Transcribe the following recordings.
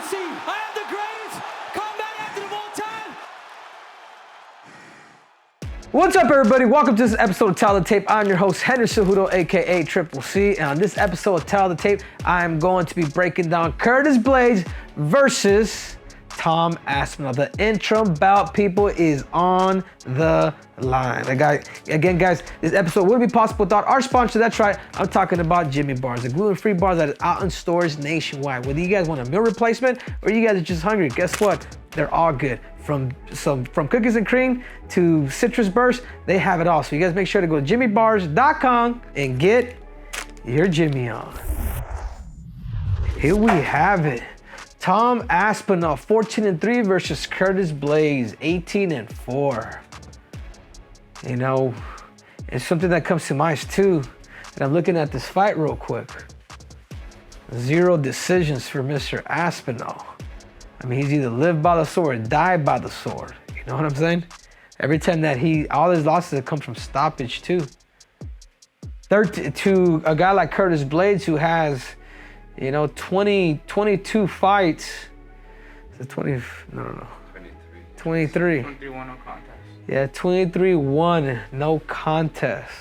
UFC. I am the greatest combat athlete of all time. What's up, everybody? Welcome to this episode of Tell the Tape. I'm your host, Cejudo, aka Triple C. And on this episode of Tell the Tape, I'm going to be breaking down Curtis Blaydes versus Tom Aspinall. The interim bout, people, is on the line. Again, guys, this episode wouldn't be possible without our sponsor. That's right, I'm talking about Jimmy Bars, the gluten-free bars that is out in stores nationwide. Whether you guys want a meal replacement or you guys are just hungry, guess what? They're all good. From cookies and cream to citrus burst, they have it all. So you guys make sure to go to jimmybars.com and get your Jimmy on. Here we have it. Tom Aspinall, 14-3 versus Curtis Blaydes, 18-4. You know, and something that comes to mind too, and I'm looking at this fight real quick. 0 decisions for Mr. Aspinall. I mean, he's either lived by the sword or died by the sword. You know what I'm saying? Every time that all his losses have come from stoppage too. To a guy like Curtis Blaydes who has, you know, 22 fights. Is it 20? No. 23. 23-1 no contest. Yeah, 23-1 no contest.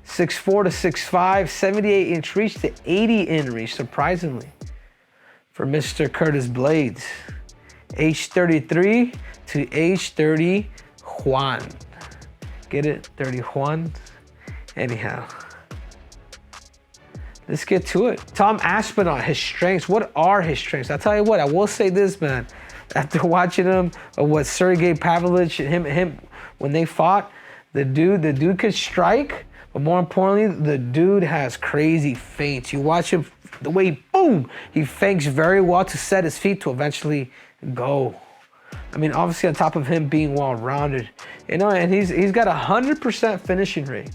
6'4" to 6'5", 78-inch reach to 80-inch reach, surprisingly, for Mr. Curtis Blaydes. Age 33 to age 31. Get it? 31? Anyhow. Let's get to it. Tom Aspinall, his strengths. What are his strengths? I'll tell you what, I will say this, man. After watching him, what Sergey Pavlovich, him, when they fought, the dude could strike, but more importantly, the dude has crazy feints. You watch him, the way, boom, he feints very well to set his feet to eventually go. I mean, obviously on top of him being well-rounded, you know, and he's got 100% finishing rate.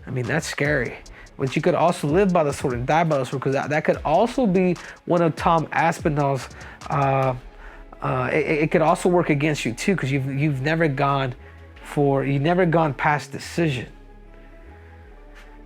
I mean, that's scary. But you could also live by the sword and die by the sword, because that could also be one of Tom Aspinall's. It could also work against you too, because you've never gone past decision.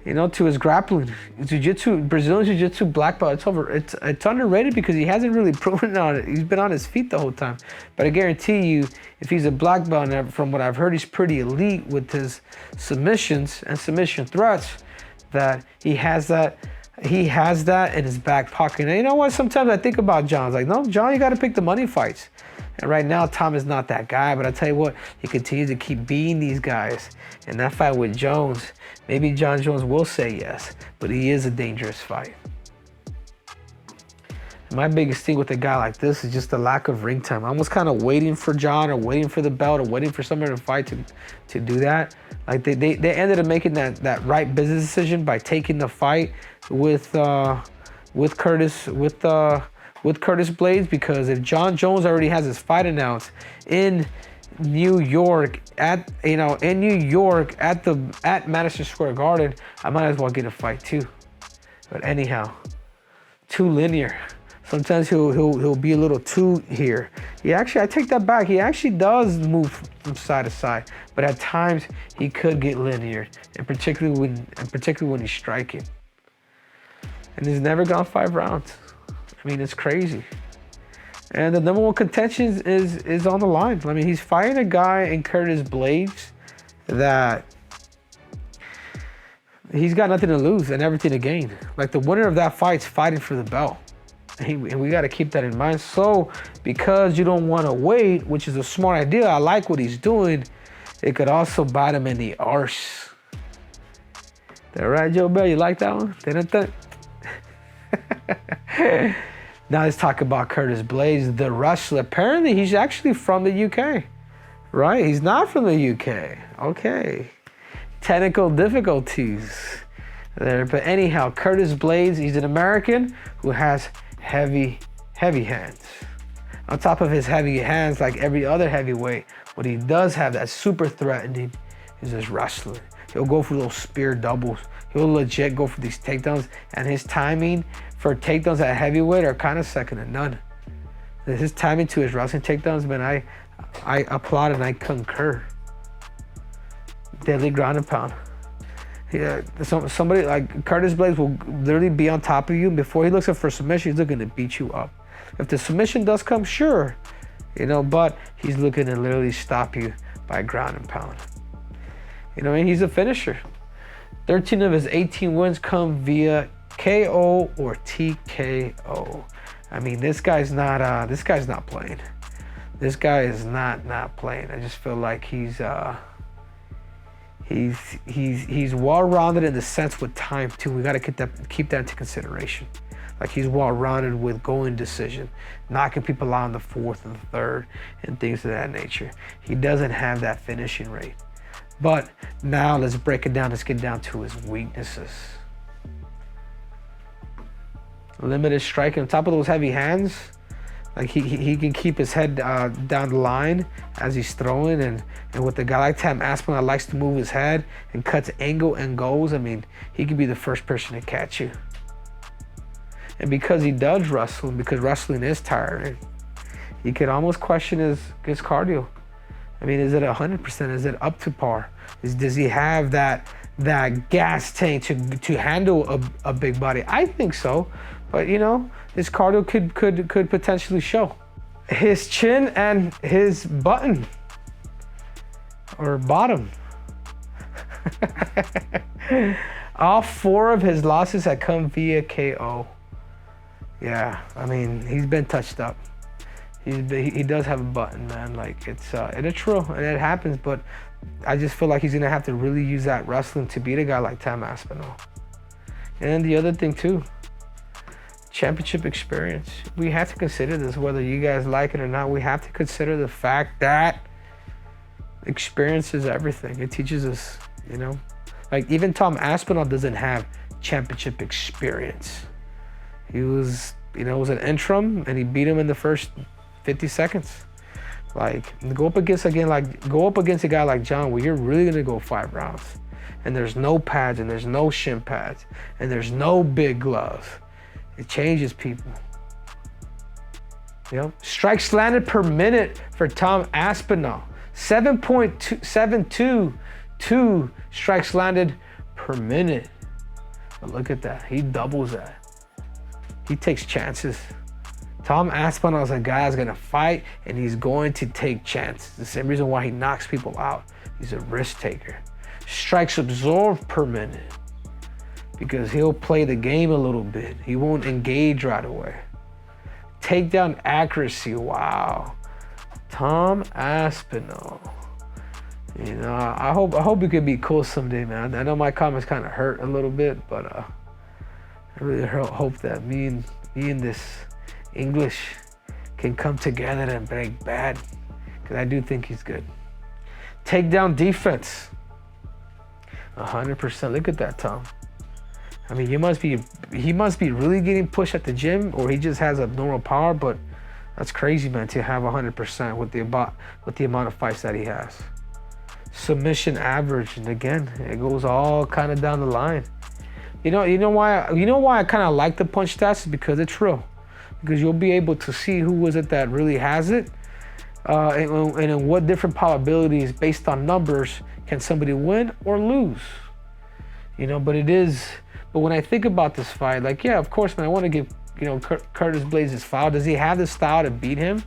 You know, to his grappling, jiu-jitsu, Brazilian jiu-jitsu black belt, it's underrated because he hasn't really proven on it. He's been on his feet the whole time. But I guarantee you, if he's a black belt, and from what I've heard, he's pretty elite with his submissions and submission threats, that he has that in his back pocket. And you know what? Sometimes I think about John. It's like, no, John, you got to pick the money fights. And right now, Tom is not that guy. But I tell you what, he continues to keep beating these guys. And that fight with Jones, maybe John Jones will say yes, but he is a dangerous fight. My biggest thing with a guy like this is just the lack of ring time. I'm almost kind of waiting for John, or waiting for the belt, or waiting for somebody to fight to do that. Like they ended up making that right business decision by taking the fight with Curtis Blaydes, because if John Jones already has his fight announced in New York at Madison Square Garden, I might as well get a fight too. But anyhow, too linear. Sometimes he'll be a little too here. I take that back. He actually does move from side to side, but at times he could get linear, and particularly when he's striking. And he's never gone 5 rounds. I mean, it's crazy. And the number one contention is on the line. I mean, he's fighting a guy in Curtis Blaydes that he's got nothing to lose and everything to gain. Like, the winner of that fight's fighting for the belt. And we got to keep that in mind. So, because you don't want to wait, which is a smart idea, I like what he's doing, it could also bite him in the arse. That right, Joe Bell? You like that one? Now let's talk about Curtis Blaydes, the wrestler. Apparently, he's actually from the UK, right? He's not from the UK. Okay. Technical difficulties there. But anyhow, Curtis Blaydes, he's an American who has heavy hands. On top of his heavy hands, like every other heavyweight, what he does have that's super threatening is his wrestling. He'll go for those spear doubles. He'll legit go for these takedowns, and his timing for takedowns at heavyweight are kind of second to none. His timing to his wrestling takedowns, man, I applaud and I concur. Deadly ground and pound. Yeah, somebody like Curtis Blaydes will literally be on top of you. Before he looks up for submission, he's looking to beat you up. If the submission does come, sure, but he's looking to literally stop you by ground and pound. And he's a finisher. 13 of his 18 wins come via KO or TKO. I mean, this guy's not playing. This guy is not playing. I just feel like he's well-rounded in the sense with time too. We got to keep that into consideration. Like, he's well-rounded with going decision, knocking people out in the fourth and the third, and things of that nature. He doesn't have that finishing rate. But now let's break it down. Let's get down to his weaknesses. Limited striking on top of those heavy hands. Like, he can keep his head down the line as he's throwing, and with a guy like Tom Aspinall that likes to move his head and cuts angle and goes, I mean, he could be the first person to catch you. And because he does wrestle, because wrestling is tiring, you could almost question his cardio. I mean, is it 100%? Is it up to par? Does he have that gas tank to handle a big body? I think so, but his cardio could potentially show. His chin and his button or bottom. All 4 of his losses had come via KO. Yeah, I mean, he's been touched up. He does have a button, man. Like, it's true, and it happens, but I just feel like he's gonna have to really use that wrestling to beat a guy like Tom Aspinall. And the other thing too, championship experience. We have to consider this, whether you guys like it or not. We have to consider the fact that experience is everything. It teaches us, like, even Tom Aspinall doesn't have championship experience. He was, it was an interim, and he beat him in the first 50 seconds. Like, go up against a guy like John, where you're really gonna go 5 rounds, and there's no pads, and there's no shin pads, and there's no big gloves. It changes people. Strikes landed per minute for Tom Aspinall, 7.722 strikes landed per minute. But look at that, he doubles that. He takes chances. Tom Aspinall is a guy that's gonna fight, and he's going to take chances. The same reason why he knocks people out. He's a risk taker. Strikes absorbed per minute, because he'll play the game a little bit. He won't engage right away. Takedown accuracy, wow. Tom Aspinall. I hope it could be cool someday, man. I know my comments kind of hurt a little bit, but I really hope that me and this English can come together and break bad, because I do think he's good. Takedown defense, 100%. Look at that, Tom. I mean, he must be really getting pushed at the gym, or he just has abnormal power. But that's crazy, man, to have 100% with the amount of fights that he has. Submission average, and again, it goes all kind of down the line. You know why I kind of like the punch stats is because it's real. Because you'll be able to see who is it that really has it, and in what different probabilities based on numbers can somebody win or lose. But when I think about this fight, like, yeah, of course, man, I want to give Curtis Blaydes his foul. Does he have the style to beat him?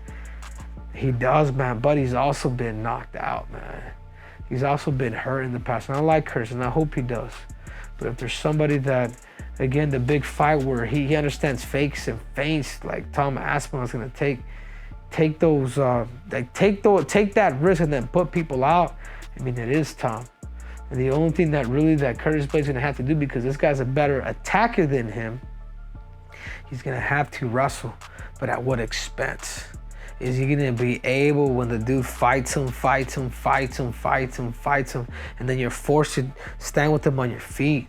He does, man, but he's also been knocked out, man. He's also been hurt in the past, and I like Curtis, and I hope he does. But if there's somebody that, again, the big fight where he understands fakes and feints, like Tom Aspinall is gonna take those, take that risk and then put people out. I mean, it is Tom. And the only thing that Curtis Blaydes is gonna have to do, because this guy's a better attacker than him, he's gonna have to wrestle. But at what expense? Is he gonna be able, when the dude fights him, and then you're forced to stand with him on your feet?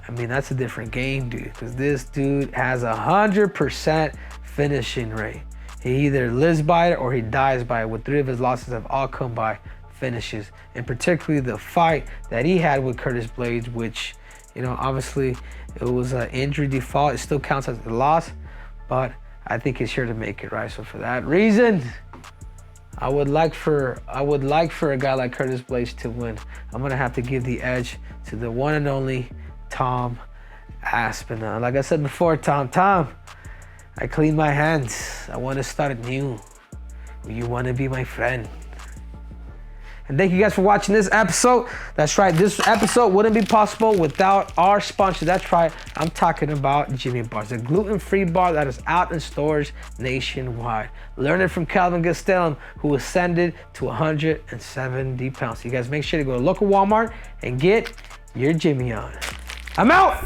I mean, that's a different game, dude, because this dude has 100% finishing rate. He either lives by it or he dies by it. With 3 of his losses have all come by finishes, and particularly the fight that he had with Curtis Blaydes, which, obviously it was an injury default. It still counts as a loss, but I think he's here to make it, right? So for that reason, I would like for a guy like Curtis Blaydes to win. I'm gonna have to give the edge to the one and only Tom Aspinall. Like I said before, Tom, I clean my hands. I want to start new. You want to be my friend. And thank you guys for watching this episode. That's right, this episode wouldn't be possible without our sponsor. That's right, I'm talking about Jimmy Bars, a gluten-free bar that is out in stores nationwide. Learn it from Calvin Gastelum, who ascended to 170 pounds. So you guys make sure to go to local Walmart and get your Jimmy on. I'm out.